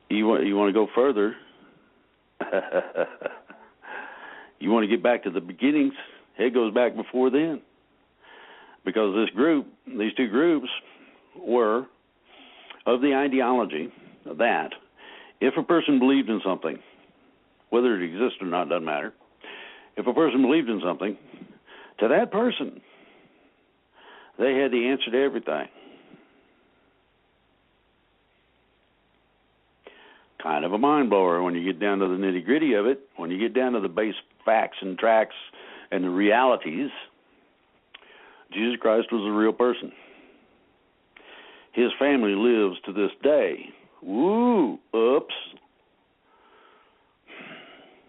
You want to go further. You want to get back to the beginnings. It goes back before then. Because these two groups were of the ideology that if a person believed in something, whether it exists or not doesn't matter, if a person believed in something, to that person, they had the answer to everything. Kind of a mind blower when you get down to the nitty gritty of it. When you get down to the base facts and tracts and the realities, Jesus Christ was a real person. His family lives to this day. Woo! Oops.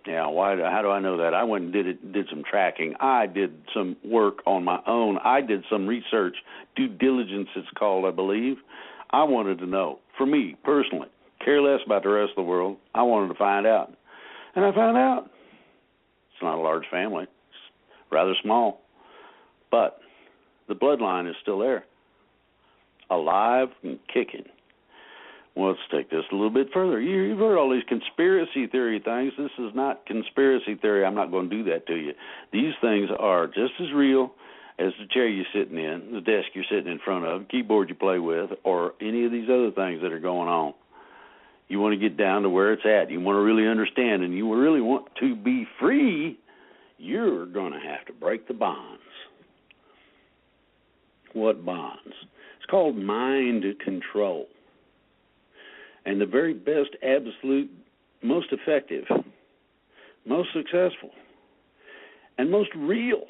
Now, how do I know that? I went and did some tracking. I did some work on my own. I did some research. Due diligence, it's called, I believe. I wanted to know, for me personally, care less about the rest of the world. I wanted to find out. And I found out. It's not a large family. It's rather small. But the bloodline is still there, alive and kicking. Well, let's take this a little bit further. You've heard all these conspiracy theory things. This is not conspiracy theory. I'm not going to do that to you. These things are just as real as the chair you're sitting in, the desk you're sitting in front of, the keyboard you play with, or any of these other things that are going on. You want to get down to where it's at. You want to really understand, and you really want to be free, you're going to have to break the bonds. What bonds? It's called mind control. And the very best, absolute, most effective, most successful, and most real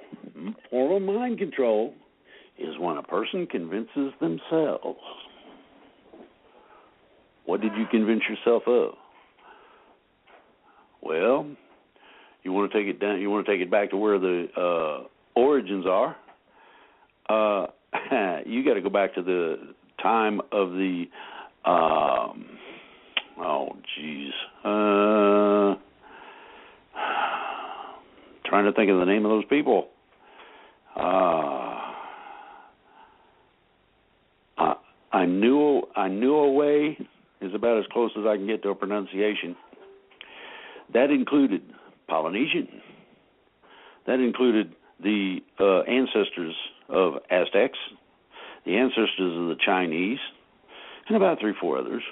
form of mind control is when a person convinces themselves. What did you convince yourself of? Well, you want to take it down. You want to take it back to where the origins are. You got to go back to the time of the. Trying to think of the name of those people. I knew a way is about as close as I can get to a pronunciation. That included Polynesian. That included the ancestors of Aztecs, the ancestors of the Chinese, and about 3 or 4 others.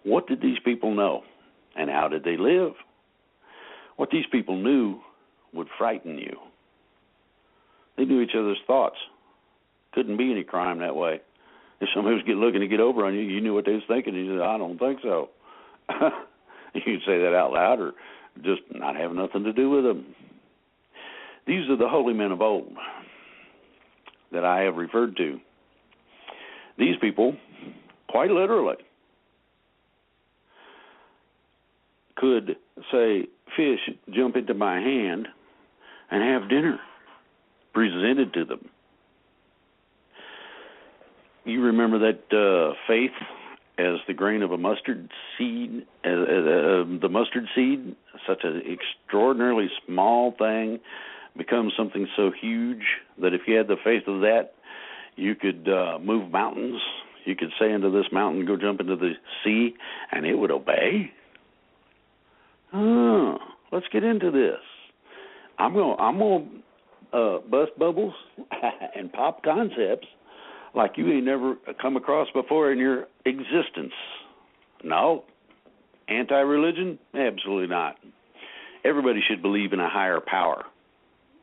What did these people know, and how did they live? What these people knew would frighten you. They knew each other's thoughts. Couldn't be any crime that way. If somebody was looking to get over on you, you knew what they was thinking. You said, I don't think so. You could say that out loud or just not have nothing to do with them. These are the holy men of old that I have referred to. These people, quite literally, could say, fish, jump into my hand and have dinner presented to them. You remember that faith as the grain of a mustard seed, the mustard seed, such an extraordinarily small thing, becomes something so huge that if you had the faith of that, you could move mountains. You could say unto this mountain, go jump into the sea, and it would obey. Oh, let's get into this. I'm gonna bust bubbles and pop concepts like you ain't never come across before in your existence. No. Anti-religion? Absolutely not. Everybody should believe in a higher power.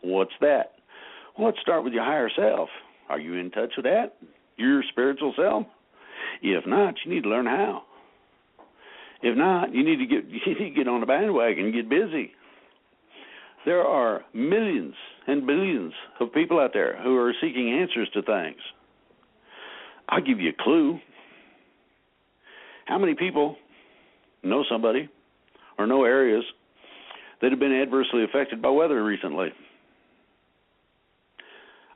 What's that? Well, let's start with your higher self. Are you in touch with that? Your spiritual self? If not, you need to learn how. If not, you need to get on the bandwagon and get busy. There are millions and billions of people out there who are seeking answers to things. I'll give you a clue. How many people know somebody or know areas that have been adversely affected by weather recently?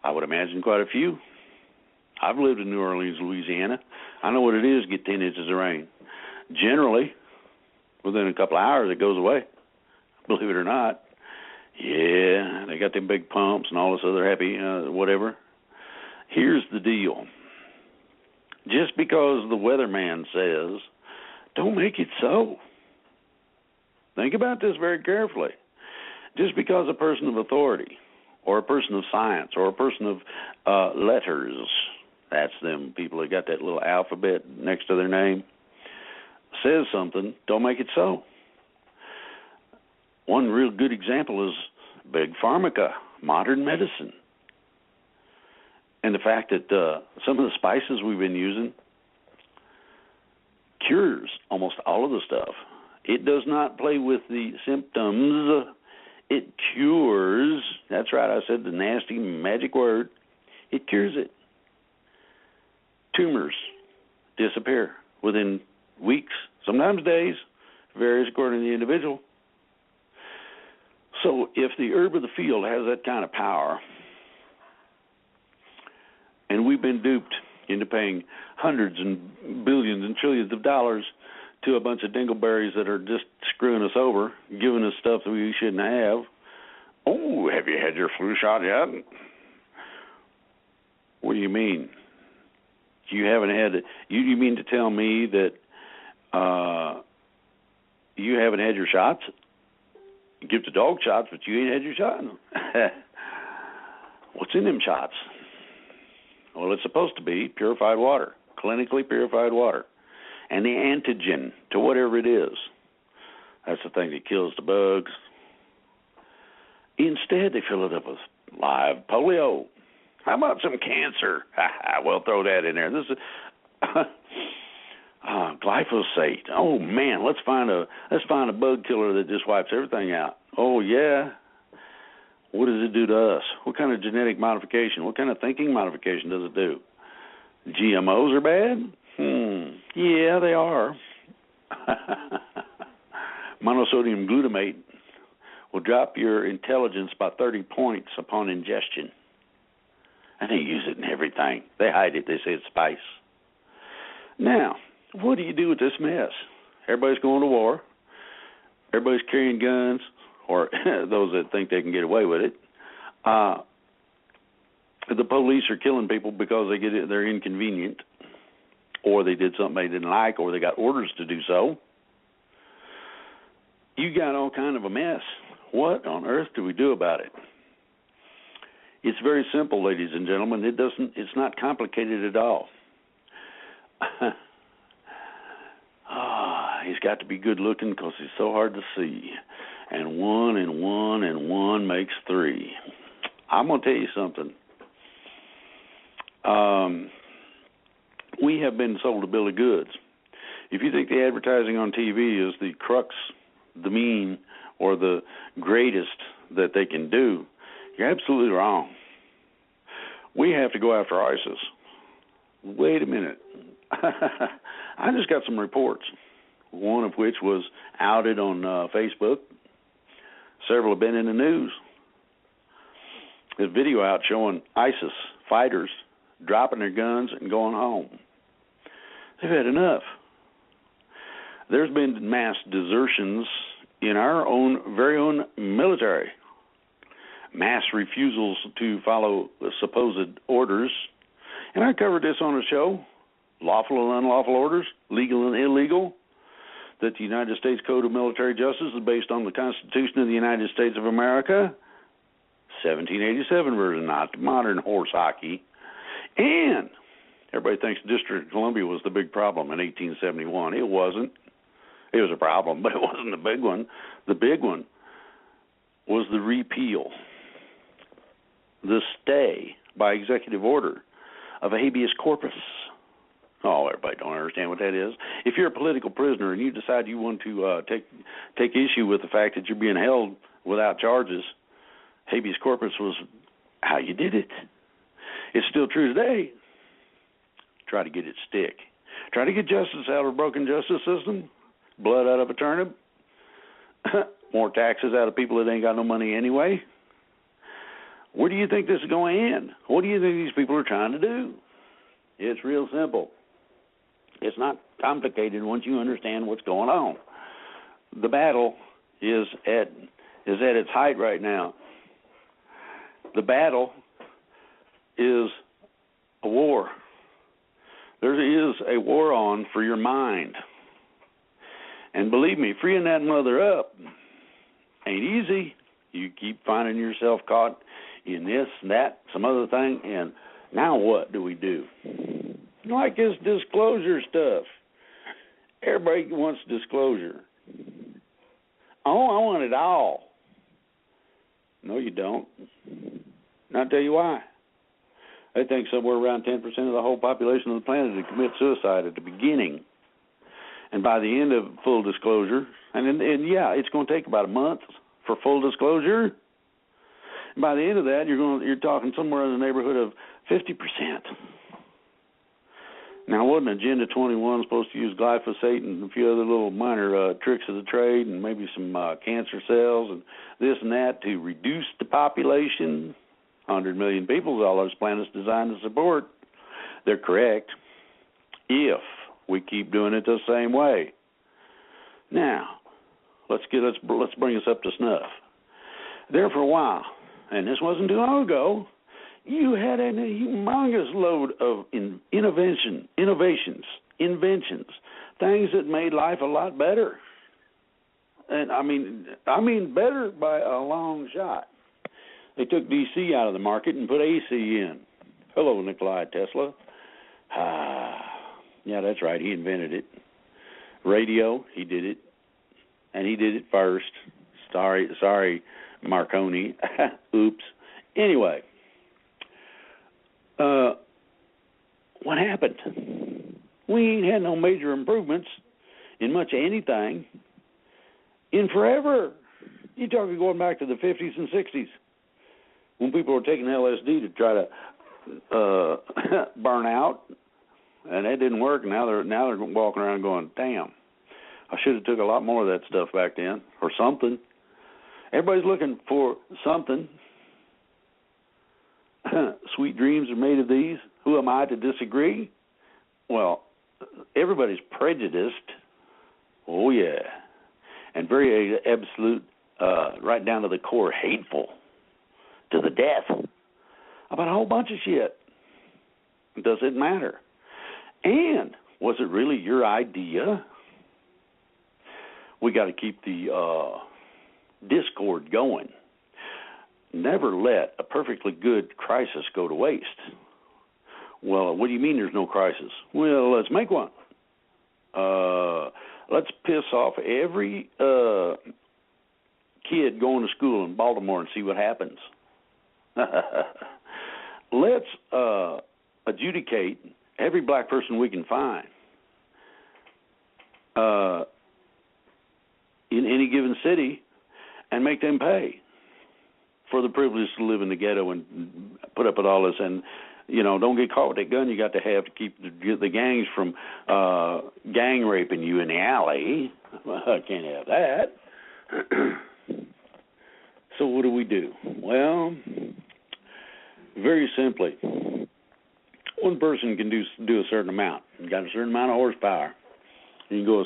I would imagine quite a few. I've lived in New Orleans, Louisiana. I know what it is to get 10 inches of rain. Generally, within a couple of hours, it goes away. Believe it or not. Yeah, they got them big pumps and all this other happy whatever. Here's the deal. Just because the weatherman says Don't make it so. Think about this very carefully. Just because a person of authority or a person of science or a person of letters, that's them people that got that little alphabet next to their name, says something, don't make it so. One real good example is big pharmaca, modern medicine. And the fact that some of the spices we've been using cures almost all of the stuff. It does not play with the symptoms. It cures. That's right, I said the nasty magic word. It cures it. Tumors disappear within weeks, sometimes days, varies according to the individual. So if the herb of the field has that kind of power, and we've been duped into paying hundreds and billions and trillions of dollars to a bunch of dingleberries that are just screwing us over, giving us stuff that we shouldn't have. Oh, have you had your flu shot yet? What do you mean? You haven't had it? You mean to tell me that you haven't had your shots? You give the dog shots, but you ain't had your shot. What's in them shots? Well, it's supposed to be purified water, clinically purified water. And the antigen to whatever it is. That's the thing that kills the bugs. Instead, they fill it up with live polio. How about some cancer? We'll throw that in there. This is glyphosate. Oh man, let's find a bug killer that just wipes everything out. Oh yeah. What does it do to us? What kind of genetic modification? What kind of thinking modification does it do? GMOs are bad? Yeah, they are. Monosodium glutamate will drop your intelligence by 30 points upon ingestion. And they use it in everything. They hide it. They say it's spice. Now, what do you do with this mess? Everybody's going to war. Everybody's carrying guns, or those that think they can get away with it. The police are killing people because they're inconvenient, or they did something they didn't like, or they got orders to do so. You got all kind of a mess. What on earth do we do about it? It's very simple, ladies and gentlemen. It's not complicated at all. He's got to be good looking because he's so hard to see. And one and one and one makes three. I'm going to tell you something. We have been sold a bill of goods. If you think the advertising on TV is the crux, the mean, or the greatest that they can do, you're absolutely wrong. We have to go after ISIS. Wait a minute. I just got some reports, one of which was outed on Facebook. Several have been in the news. There's a video out showing ISIS fighters dropping their guns and going home. They've had enough. There's been mass desertions in our very own military. Mass refusals to follow supposed orders. And I covered this on a show, lawful and unlawful orders, legal and illegal, that the United States Code of Military Justice is based on the Constitution of the United States of America, 1787 version, not modern horse hockey. And everybody thinks the District of Columbia was the big problem in 1871. It wasn't. It was a problem, but it wasn't the big one. The big one was the repeal, the stay by executive order of a habeas corpus. Oh, everybody don't understand what that is. If you're a political prisoner and you decide you want to take issue with the fact that you're being held without charges, habeas corpus was how you did it. It's still true today. Try to get it stick. Try to get justice out of a broken justice system. Blood out of a turnip. More taxes out of people that ain't got no money anyway. Where do you think this is going to end? What do you think these people are trying to do? It's real simple. It's not complicated once you understand what's going on. The battle is at its height right now. The battle is a war. There is a war on for your mind. And believe me, freeing that mother up ain't easy. You keep finding yourself caught in this, that, some other thing, and now what do we do? Like this disclosure stuff. Everybody wants disclosure. Oh, I want it all. No, you don't. And I'll tell you why. They think somewhere around 10% of the whole population of the planet would commit suicide at the beginning. And by the end of full disclosure, and yeah, it's going to take about a month for full disclosure. And by the end of that, you're talking somewhere in the neighborhood of 50%. Now, wasn't Agenda 21 supposed to use glyphosate and a few other little minor tricks of the trade and maybe some cancer cells and this and that to reduce the population? 100 million people is all this planet's designed to support. They're correct if we keep doing it the same way. Now, let's bring us up to snuff. There for a while, and this wasn't too long ago, you had a humongous load of inventions, things that made life a lot better. And I mean better by a long shot. They took DC out of the market and put AC in. Hello, Nikola Tesla. Yeah, that's right. He invented it. Radio, he did it. And he did it first. Sorry, Marconi. Oops. Anyway, what happened? We ain't had no major improvements in much of anything in forever. You're talking going back to the 50s and 60s when people were taking LSD to try to burn out, and that didn't work. Now they're walking around going, damn, I should have took a lot more of that stuff back then, or something. Everybody's looking for something. Sweet dreams are made of these. Who am I to disagree? Well, everybody's prejudiced. Oh, yeah. And very absolute, right down to the core, hateful to the death about a whole bunch of shit. Does it matter? And was it really your idea? We got to keep the discord going. Never let a perfectly good crisis go to waste. Well, what do you mean there's no crisis? Well, let's make one. Let's piss off every kid going to school in Baltimore and see what happens. Let's adjudicate every black person we can find in any given city and make them pay for the privilege to live in the ghetto and put up with all this. And, don't get caught with that gun you got to have to keep the gangs from gang raping you in the alley. I can't have that. So what do we do? Well, very simply, one person can do a certain amount. You got a certain amount of horsepower. You can go a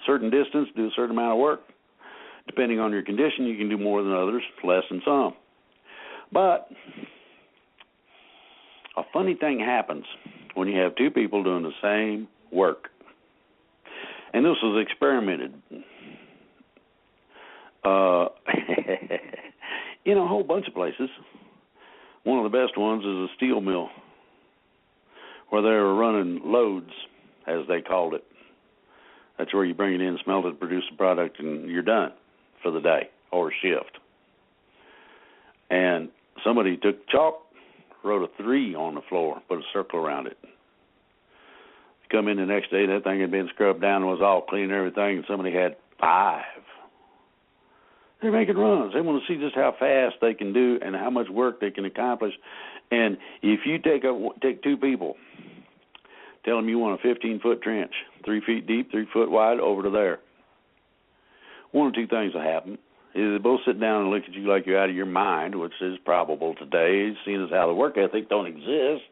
certain distance, do a certain amount of work. Depending on your condition, you can do more than others, less than some. But a funny thing happens when you have two people doing the same work. And this was experimented. In a whole bunch of places. One of the best ones is a steel mill, where they were running loads, as they called it. That's where you bring it in, smelt it, produce the product, and you're done for the day or shift. And somebody took chalk, wrote a 3 on the floor, put a circle around it. Come in the next day, that thing had been scrubbed down and was all clean and everything, and somebody had 5. They're making runs. They want to see just how fast they can do and how much work they can accomplish. And if you take two people, tell them you want a 15-foot trench, 3 feet deep, 3 foot wide, over to there. One or two things will happen. Either they both sit down and look at you like you're out of your mind, which is probable today, seeing as how the work ethic don't exist.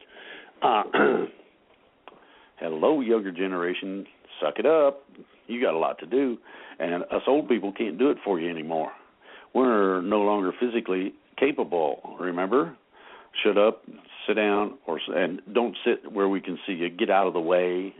Hello, younger generation, suck it up. You got a lot to do. And us old people can't do it for you anymore. We're no longer physically capable, remember? Shut up, sit down, and don't sit where we can see you. Get out of the way.